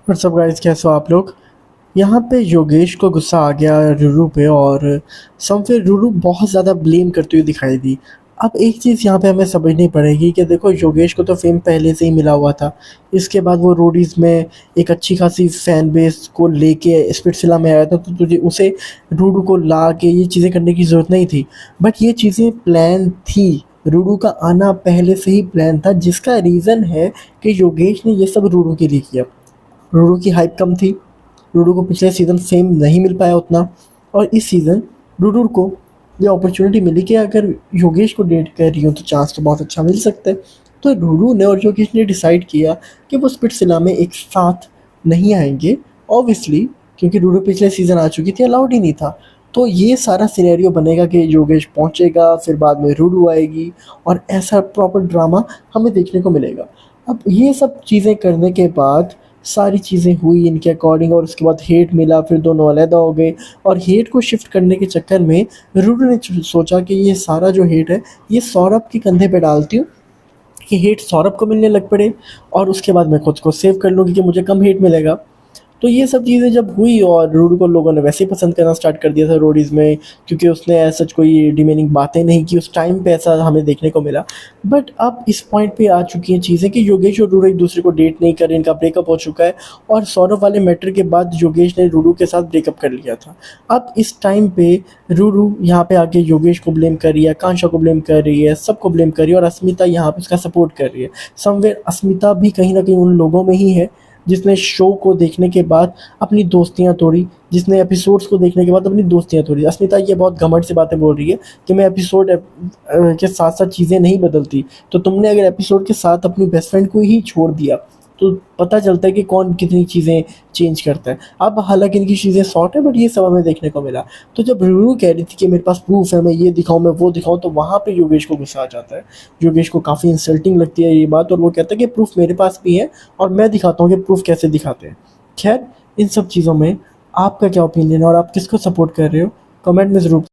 WhatsApp guys, कैसे हो आप लोग। यहाँ पे योगेश को गुस्सा आ गया रूरू पे और फिर रूरू बहुत ज़्यादा ब्लेम करती हुई दिखाई दी। अब एक चीज़ यहाँ पे हमें समझनी पड़ेगी कि देखो, योगेश को तो फेम पहले से ही मिला हुआ था। इसके बाद वो रोडीज़ में एक अच्छी खासी फैन बेस को लेके स्पिट्सिला में आया था, तो तुझे उसे रूरू को ला के ये चीज़ें करने की ज़रूरत नहीं थी। बट ये चीज़ें प्लान थी। रूरू का आना पहले से ही प्लान था, जिसका रीज़न है कि योगेश ने ये सब रूरू के लिए किया। रूरू की हाइप कम थी। रूरू को पिछले सीज़न फेम नहीं मिल पाया उतना, और इस सीज़न रूरू को ये अपॉर्चुनिटी मिली कि अगर योगेश को डेट कर रही हूँ तो चांस तो बहुत अच्छा मिल सकता है। तो रूरू ने और योगेश ने डिसाइड किया कि वो स्पिट्सिला में एक साथ नहीं आएंगे। ऑब्वियसली, क्योंकि रूरू पिछले सीज़न आ चुकी थी, अलाउड ही नहीं था। तो ये सारा सिनेरियो बनेगा कि योगेश पहुंचेगा, फिर बाद में रूरू आएगी, और ऐसा प्रॉपर ड्रामा हमें देखने को मिलेगा। अब ये सब चीज़ें करने के बाद सारी चीज़ें हुई इनके अकॉर्डिंग, और उसके बाद हेट मिला, फिर दोनों अलहदा हो गए। और हेट को शिफ्ट करने के चक्कर में रूरू ने सोचा कि ये सारा जो हेट है ये सौरभ के कंधे पे डालती हूँ, कि हेट सौरभ को मिलने लग पड़े, और उसके बाद मैं खुद को सेव कर लूँगी कि मुझे कम हेट मिलेगा। तो ये सब चीज़ें जब हुई, और रूरू को लोगों ने वैसे ही पसंद करना स्टार्ट कर दिया था रोडीज़ में, क्योंकि उसने ऐसा कोई डिमीनिंग बातें नहीं की उस टाइम पे, ऐसा हमें देखने को मिला। बट अब इस पॉइंट पे आ चुकी हैं चीज़ें कि योगेश और रूरू एक दूसरे को डेट नहीं कर रहे, इनका ब्रेकअप हो चुका है। और सौरभ वाले मैटर के बाद योगेश ने रूरू के साथ ब्रेकअप कर लिया था। अब इस टाइम पे रूरू यहाँ पे आके योगेश को ब्लेम कर रही है, आकांक्षा को ब्लेम कर रही है, सबको ब्लेम कर रही है, और अस्मिता यहाँ पे उसका सपोर्ट कर रही है। समवेयर अस्मिता भी कहीं ना कहीं उन लोगों में ही है जिसने शो को देखने के बाद अपनी दोस्तियां तोड़ी, जिसने एपिसोड्स को देखने के बाद अपनी दोस्तियां तोड़ी। अस्मिता ये बहुत घमंड से बातें बोल रही है कि मैं एपिसोड के साथ साथ चीज़ें नहीं बदलती। तो तुमने अगर एपिसोड के साथ अपनी बेस्ट फ्रेंड को ही छोड़ दिया, तो पता चलता है कि कौन कितनी चीज़ें चेंज करता है। अब हालांकि इनकी चीज़ें शॉर्ट है, बट ये सब हमें देखने को मिला। तो जब रूरू कह रही थी कि मेरे पास प्रूफ है, मैं ये दिखाऊं, मैं वो दिखाऊं, तो वहाँ पे योगेश को गुस्सा आ जाता है। योगेश को काफ़ी इंसल्टिंग लगती है ये बात, और वो कहता है कि प्रूफ मेरे पास भी है, और मैं दिखाता हूँ कि प्रूफ कैसे दिखाते हैं। खैर, इन सब चीज़ों में आपका क्या ओपिनियन है, और आप किसको सपोर्ट कर रहे हो, कमेंट में ज़रूर